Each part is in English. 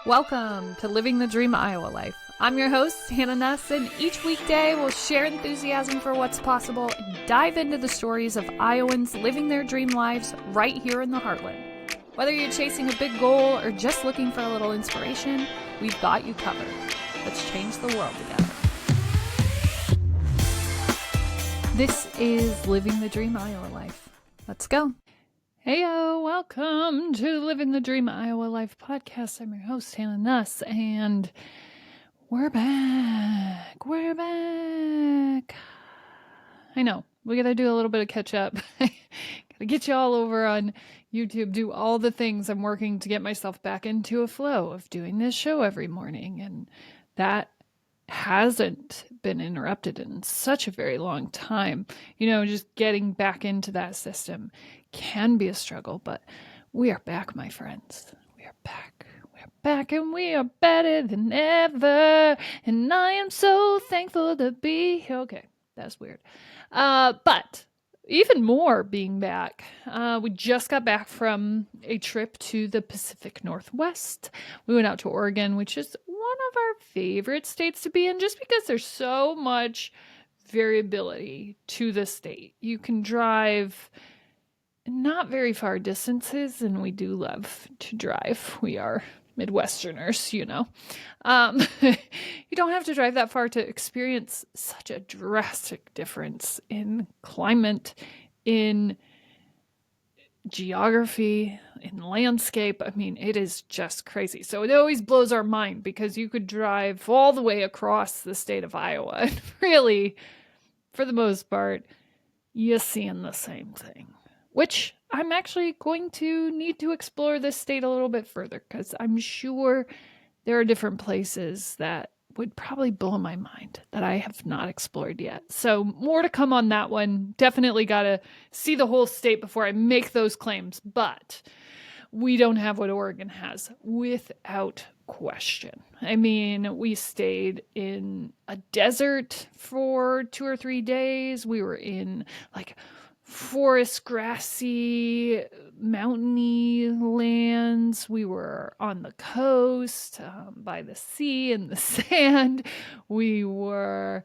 Welcome to Living the Dream Iowa Life. I'm your host, Hannah Nuss, and each weekday we'll share enthusiasm for what's possible and dive into the stories of Iowans living their dream lives right here in the heartland. Whether you're chasing a big goal or just looking for a little inspiration, we've got you covered. Let's change the world together. This is Living the Dream Iowa Life. Let's go. Heyo, welcome to Living the Dream Iowa Life podcast. I'm your host, Hannah Nuss, and we're back. I know, we gotta do a little bit of catch up. Gotta get you all over on YouTube, do all the things. I'm working to get myself back into a flow of doing this show every morning, and that hasn't been interrupted in such a very long time. Just getting back into that system can be a struggle, but we are back, my friends. We are back. And we are better than ever. And I am so thankful to be here. Okay, that's weird. But even more being back, we just got back from a trip to the Pacific Northwest. We went out to Oregon, which is one of our favorite states to be in, just because there's so much variability to the state. You can drive not very far distances, and we do love to drive. We are Midwesterners, you don't have to drive that far to experience such a drastic difference in climate, in geography, in landscape. I mean, it is just crazy. So it always blows our mind because you could drive all the way across the state of Iowa and really, for the most part, you're seeing the same thing, which I'm actually going to need to explore this state a little bit further because I'm sure there are different places that would probably blow my mind that I have not explored yet. So more to come on that one. Definitely got to see the whole state before I make those claims, but we don't have what Oregon has without question. I mean, we stayed in a desert for 2 or 3 days. We were in forest, grassy, mountainy lands. We were on the coast, by the sea and the sand. We were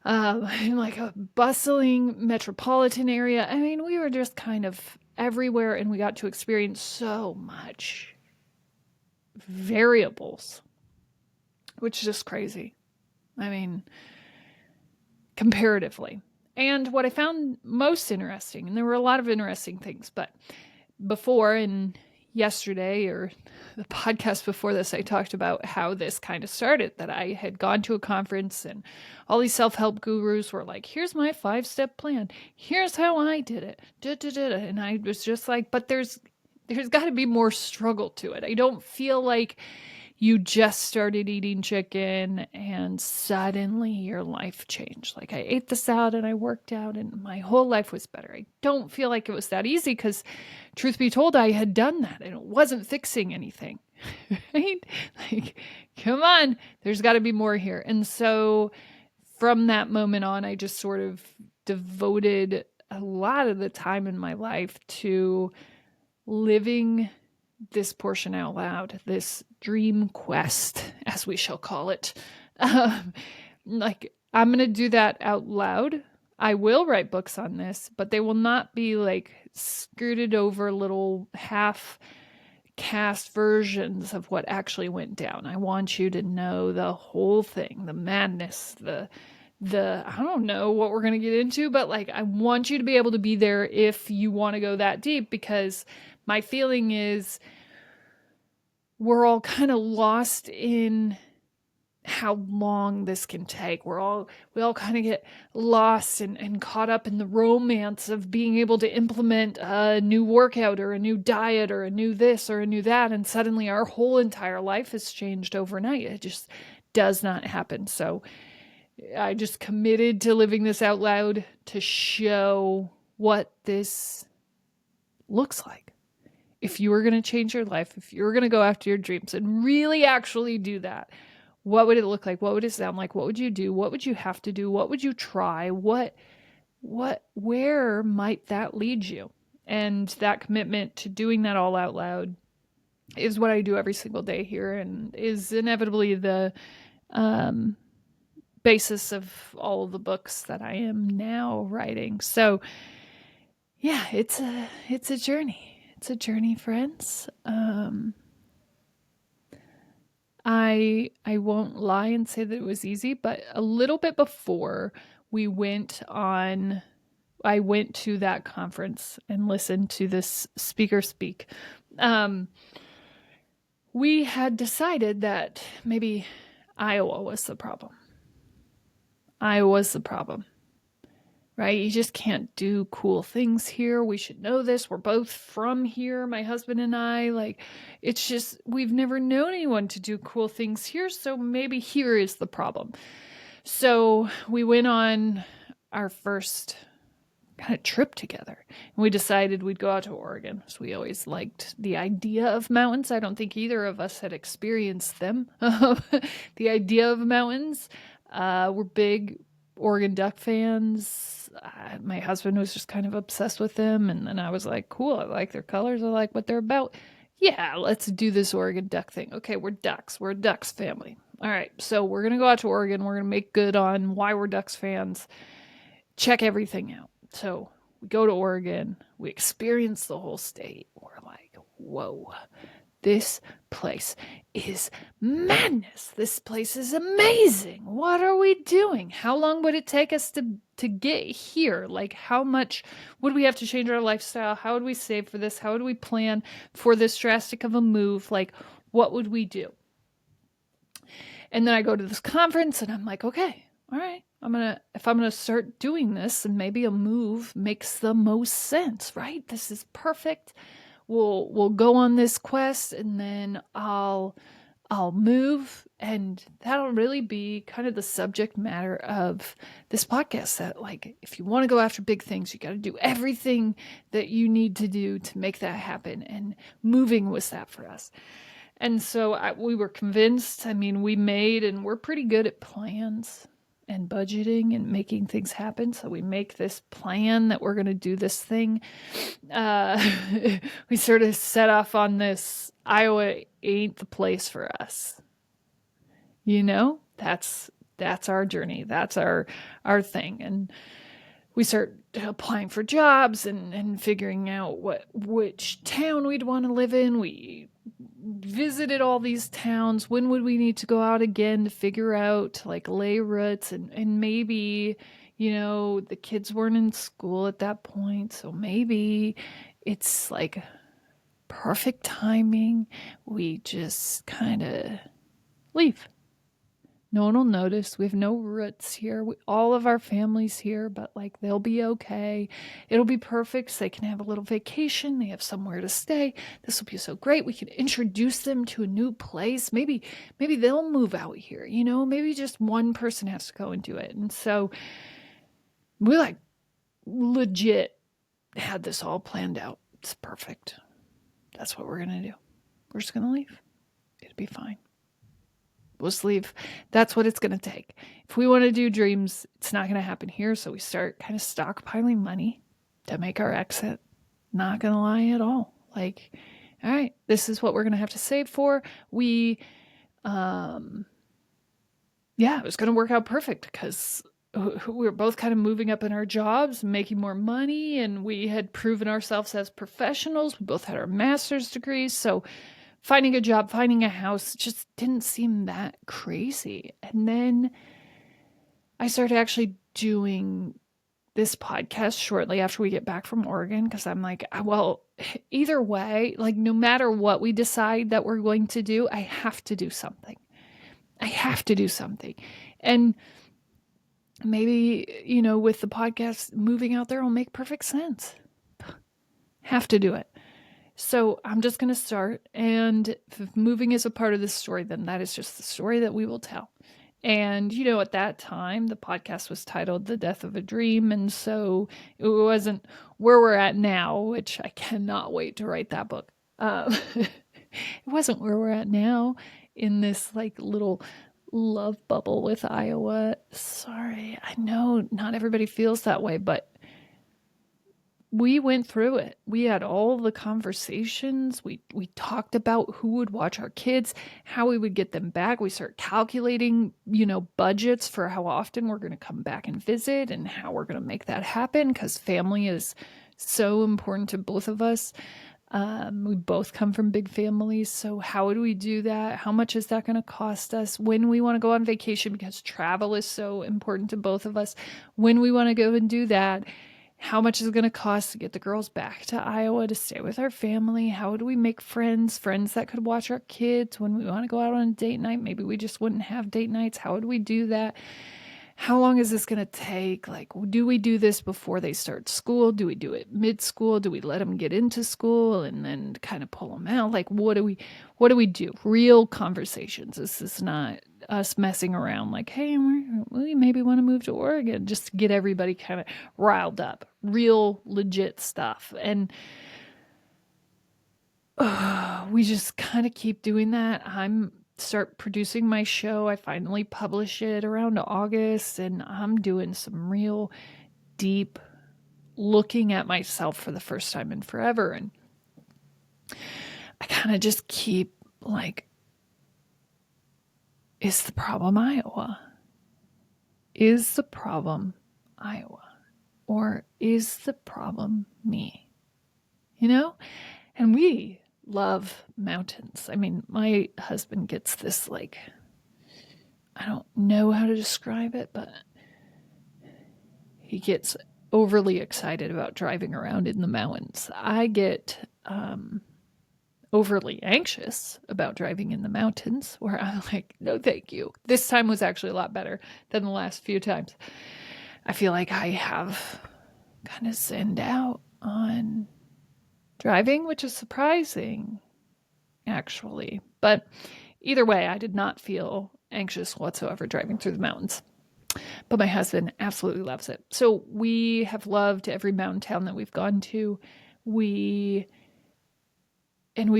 in a bustling metropolitan area. I mean, we were just kind of everywhere, and we got to experience so much variables, which is just crazy. I mean, comparatively. And what I found most interesting, and there were a lot of interesting things, but before and yesterday, or the podcast before this, I talked about how this kind of started, that I had gone to a conference and all these self-help gurus were like, here's my 5-step plan. Here's how I did it. And I was just like, but there's got to be more struggle to it. I don't feel like you just started eating chicken and suddenly your life changed. Like, I ate the salad and I worked out and my whole life was better. I don't feel like it was that easy because, truth be told, I had done that and it wasn't fixing anything. Right? Like, come on, there's got to be more here. And so from that moment on, I just sort of devoted a lot of the time in my life to living this portion out loud, this dream quest, as we shall call it. I'm going to do that out loud. I will write books on this, but they will not be skirted over little half cast versions of what actually went down. I want you to know the whole thing, the madness, the I don't know what we're going to get into, but I want you to be able to be there if you want to go that deep, because my feeling is we're all kind of lost in how long this can take. We all kind of get lost and caught up in the romance of being able to implement a new workout or a new diet or a new this or a new that, and suddenly our whole entire life has changed overnight. It just does not happen. So I just committed to living this out loud to show what this looks like. If you were going to change your life, if you were going to go after your dreams and really actually do that, what would it look like? What would it sound like? What would you do? What would you have to do? What would you try? Where might that lead you? And that commitment to doing that all out loud is what I do every single day here and is inevitably the basis of all of the books that I am now writing. So yeah, it's a journey. It's a journey, friends. I won't lie and say that it was easy, but a little bit before we went on, I went to that conference and listened to this speaker speak. We had decided that maybe Iowa was the problem. Iowa's the problem, right? You just can't do cool things here. We should know this. We're both from here, my husband and I. Like, it's just, we've never known anyone to do cool things here. So maybe here is the problem. So we went on our first kind of trip together and we decided we'd go out to Oregon. So we always liked the idea of mountains. I don't think either of us had experienced them. The idea of mountains. We're big Oregon Duck fans. My husband was just kind of obsessed with them. And then I was like, cool, I like their colors. I like what they're about. Yeah, let's do this Oregon Duck thing. Okay, we're Ducks. We're a Ducks family. All right, so we're going to go out to Oregon. We're going to make good on why we're Ducks fans. Check everything out. So we go to Oregon. We experience the whole state. We're like, whoa, this place is madness. This place is amazing. What are we doing? How long would it take us to get here? Like, how much would we have to change our lifestyle? How would we save for this? How would we plan for this drastic of a move? Like, what would we do? And then I go to this conference and I'm like, okay, all right, if I'm gonna start doing this, and maybe a move makes the most sense, right? This is perfect. We'll go on this quest and then I'll move, and that'll really be kind of the subject matter of this podcast. That, like, if you want to go after big things, you got to do everything that you need to do to make that happen. And moving was that for us. And so we were convinced. I mean, we're pretty good at plans and budgeting and making things happen. So we make this plan that we're going to do this thing. We sort of set off on this. Iowa ain't the place for us. You know, that's our journey. That's our thing. And we start applying for jobs and figuring out which town we'd want to live in. We visited all these towns. When would we need to go out again to figure out, like, lay roots, and maybe, the kids weren't in school at that point, so maybe it's like perfect timing. We just kind of leave. No one will notice. We have no roots here. All of our family's here, but, like, they'll be okay. It'll be perfect. So they can have a little vacation. They have somewhere to stay. This will be so great. We can introduce them to a new place. Maybe they'll move out here. Maybe just one person has to go and do it. And so we, like, legit had this all planned out. It's perfect. That's what we're gonna do. We're just gonna leave. It'll be fine. We'll just leave. That's what it's going to take. If we want to do dreams, it's not going to happen here. So we start kind of stockpiling money to make our exit. Not going to lie at all. Like, all right, this is what we're going to have to save for. It was going to work out perfect because we were both kind of moving up in our jobs, making more money, and we had proven ourselves as professionals. We both had our master's degrees. So finding a job, finding a house just didn't seem that crazy. And then I started actually doing this podcast shortly after we get back from Oregon, because I'm like, well, either way, like, no matter what we decide that we're going to do, I have to do something. And maybe, with the podcast, moving out there will make perfect sense. Have to do it. So I'm just going to start, and if moving is a part of this story, then that is just the story that we will tell. And, at that time, the podcast was titled The Death of a Dream, and so it wasn't where we're at now, which I cannot wait to write that book. It wasn't where we're at now in this, like, little love bubble with Iowa. Sorry, I know not everybody feels that way, but we went through it. We had all the conversations. We talked about who would watch our kids, how we would get them back. We started calculating, budgets for how often we're going to come back and visit and how we're going to make that happen, because family is so important to both of us. We both come from big families. So how do we do that? How much is that going to cost us? When we want to go on vacation, because travel is so important to both of us. When we want to go and do that, how much is it going to cost to get the girls back to Iowa to stay with our family? How do we make friends that could watch our kids when we want to go out on a date night? Maybe we just wouldn't have date nights. How would we do that? How long is this going to take? Like, do we do this before they start school? Do we do it mid-school? Do we let them get into school and then kind of pull them out? Like, what do we do? Real conversations. This is not us messing around like, hey, we maybe want to move to Oregon, just to get everybody kind of riled up. Real legit stuff. And we just kind of keep doing that. Start producing my show. I finally publish it around August, and I'm doing some real deep looking at myself for the first time in forever. And I kind of just keep like, is the problem Iowa? Is the problem Iowa? Or is the problem me? And we love mountains. I mean, my husband gets this, like, I don't know how to describe it, but he gets overly excited about driving around in the mountains. I get overly anxious about driving in the mountains, where I'm like, no, thank you. This time was actually a lot better than the last few times. I feel like I have kind of zenned out on driving, which is surprising, actually. But either way, I did not feel anxious whatsoever driving through the mountains. But my husband absolutely loves it. So we have loved every mountain town that we've gone to. We've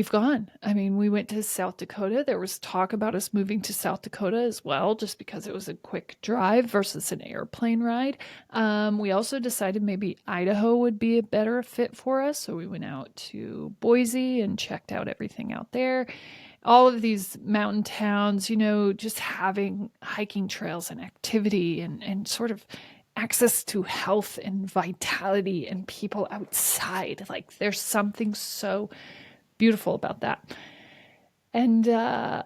gone. I mean, we went to South Dakota. There was talk about us moving to South Dakota as well, just because it was a quick drive versus an airplane ride. We also decided maybe Idaho would be a better fit for us. So we went out to Boise and checked out everything out there. All of these mountain towns, just having hiking trails and activity and sort of access to health and vitality and people outside. Like, there's something so beautiful about that. And we're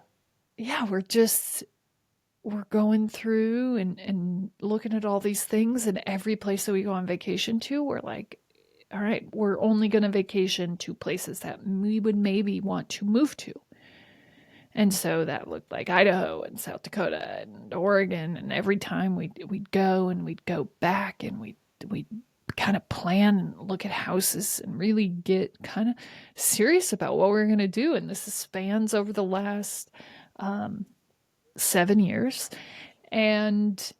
going through and looking at all these things, and every place that we go on vacation to, we're like, all right, we're only going to vacation to places that we would maybe want to move to. And so that looked like Idaho and South Dakota and Oregon. And every time we'd go and we'd go back, and we'd kind of plan and look at houses and really get kind of serious about what we're going to do. And this spans over the last 7 years. And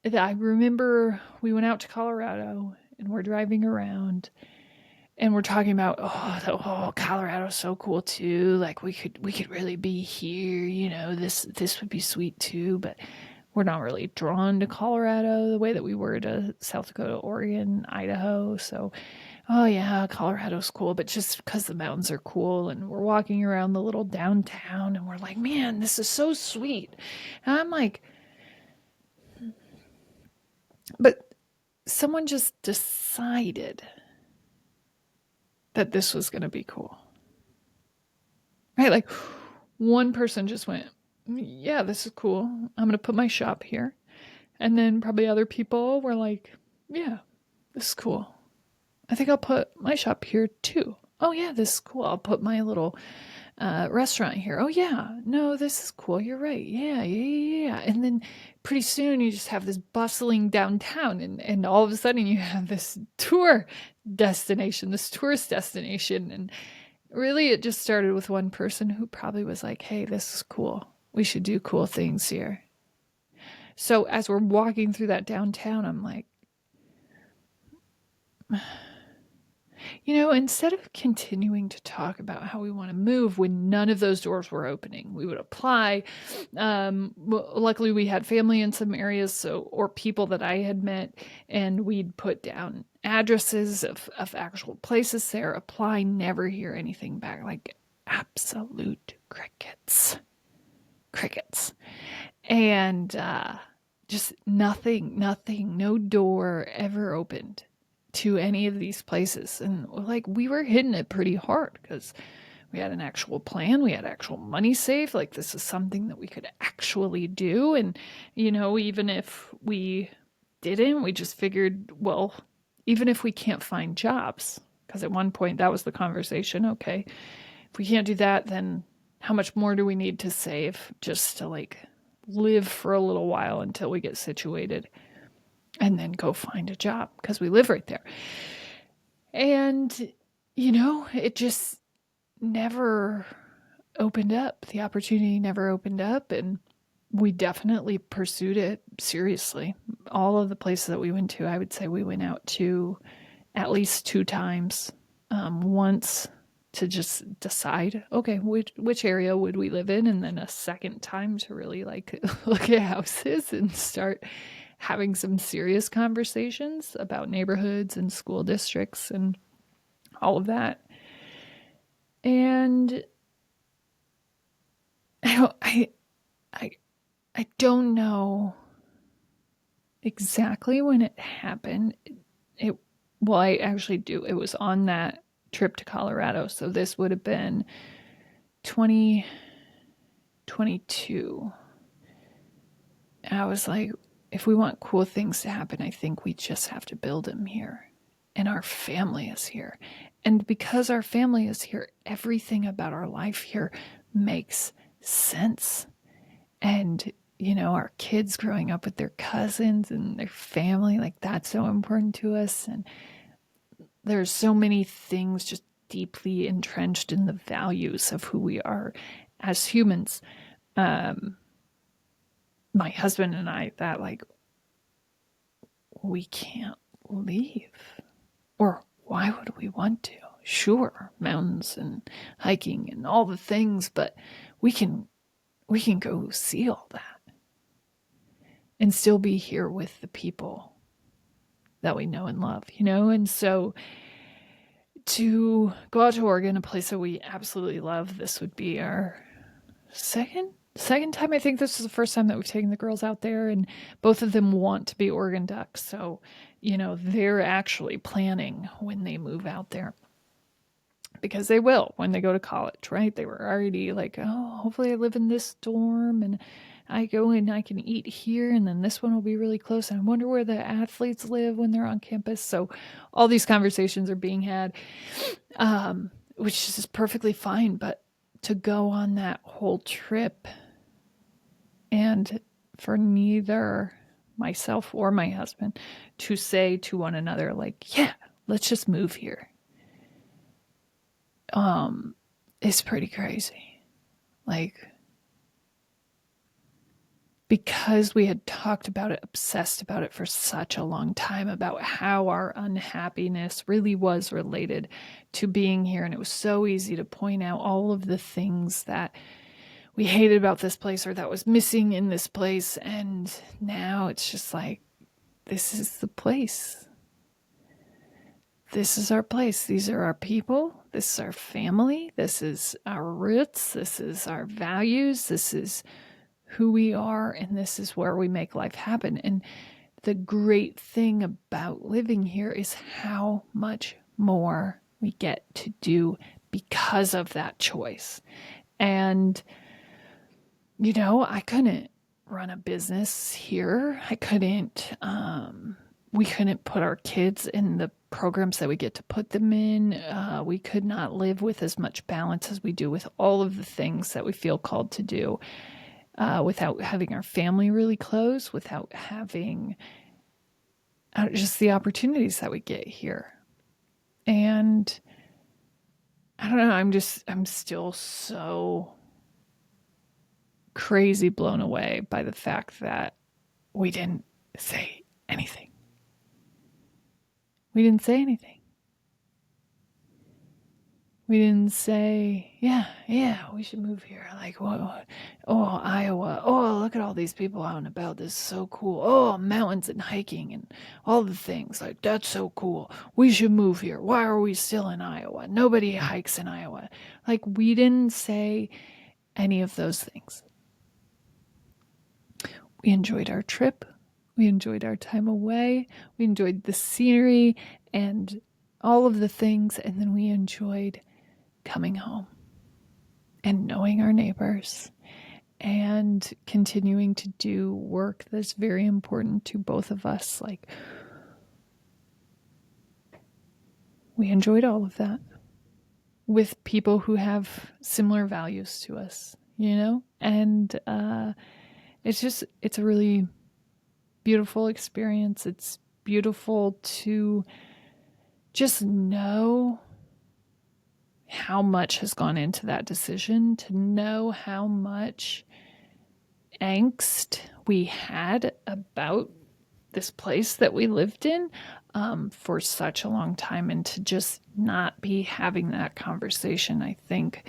I remember we went out to Colorado, and we're driving around, and we're talking about, Colorado's so cool too. Like, we could really be here. This would be sweet too. But we're not really drawn to Colorado the way that we were to South Dakota, Oregon, Idaho. So, oh yeah, Colorado's cool, but just because the mountains are cool. And we're walking around the little downtown, and we're like, man, this is so sweet. And I'm like, but someone just decided that this was going to be cool. Right? Like, one person just went, yeah, this is cool. I'm going to put my shop here. And then probably other people were like, yeah, this is cool. I think I'll put my shop here too. Oh yeah, this is cool. I'll put my little restaurant here. Oh yeah, no, this is cool. You're right. Yeah. And then pretty soon you just have this bustling downtown, and all of a sudden you have this tourist destination. And really, it just started with one person who probably was like, hey, this is cool. We should do cool things here. So as we're walking through that downtown, I'm like, instead of continuing to talk about how we want to move when none of those doors were opening, we would apply. Luckily, we had family in some areas, or people that I had met, and we'd put down addresses of actual places there, apply, never hear anything back. Like absolute crickets. Crickets. And just nothing, no door ever opened to any of these places. And like we were hitting it pretty hard because we had an actual plan, we had actual money saved. Like this is something that we could actually do. And, even if we didn't, we just figured, well, even if we can't find jobs, because at one point that was the conversation, okay, if we can't do that, then how much more do we need to save just to like live for a little while until we get situated and then go find a job because we live right there. And, it just never opened up. The opportunity never opened up. And we definitely pursued it seriously. All of the places that we went to, I would say we went out to at least 2 times. Once to just decide, okay, which area would we live in? And then a second time to really like look at houses and start having some serious conversations about neighborhoods and school districts and all of that. And I don't know exactly when it happened. Well, I actually do. It was on that trip to Colorado. So this would have been 2022. And I was like, if we want cool things to happen, I think we just have to build them here. And our family is here. And because our family is here, everything about our life here makes sense. And, our kids growing up with their cousins and their family, like that's so important to us. And there's so many things just deeply entrenched in the values of who we are as humans. My husband and I, that like, we can't leave. Or why would we want to? Sure, mountains and hiking and all the things, but we can go see all that and still be here with the people that we know and love, And so to go out to Oregon, a place that we absolutely love, this would be our second time. I think this is the first time that we've taken the girls out there, and both of them want to be Oregon Ducks. So, they're actually planning when they move out there. Because they will when they go to college, right? They were already like, oh, hopefully I live in this dorm and I go and I can eat here, and then this one will be really close. And I wonder where the athletes live when they're on campus. So all these conversations are being had, which is perfectly fine. But to go on that whole trip and for neither myself or my husband to say to one another, like, yeah, let's just move here. It's pretty crazy. Like, because we had talked about it, obsessed about it for such a long time, about how our unhappiness really was related to being here. And it was so easy to point out all of the things that we hated about this place or that was missing in this place. And now it's just like, this is the place. This is our place. These are our people. This is our family. This is our roots. This is our values. This is who we are. And this is where we make life happen. And the great thing about living here is how much more we get to do because of that choice. And, I couldn't run a business here. I couldn't, we couldn't put our kids in the programs that we get to put them in. We could not live with as much balance as we do with all of the things that we feel called to do without having our family really close, without having just the opportunities that we get here. And I don't know, I'm still so crazy blown away by the fact that we didn't say anything. We didn't say anything. We didn't say, yeah, we should move here. Like, whoa, oh, Iowa. Oh, look at all these people out and about. This is so cool. Oh, mountains and hiking and all the things. Like, that's so cool. We should move here. Why are we still in Iowa? Nobody hikes in Iowa. Like, we didn't say any of those things. We enjoyed our trip. We enjoyed our time away. We enjoyed the scenery and all of the things. And then we enjoyed coming home and knowing our neighbors and continuing to do work that's very important to both of us. Like, we enjoyed all of that with people who have similar values to us, you know? And it's a really beautiful experience. It's beautiful to just know how much has gone into that decision, to know how much angst we had about this place that we lived in for such a long time, and to just not be having that conversation, I think,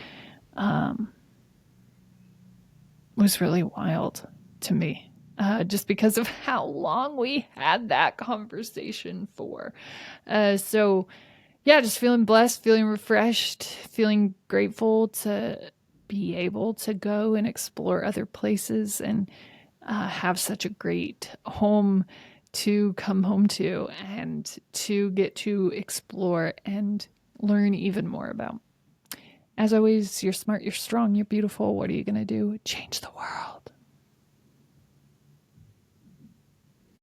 was really wild to me. Just because of how long we had that conversation for. So yeah, just feeling blessed, feeling refreshed, feeling grateful to be able to go and explore other places and have such a great home to come home to and to get to explore and learn even more about. As always, you're smart, you're strong, you're beautiful. What are you going to do? Change the world.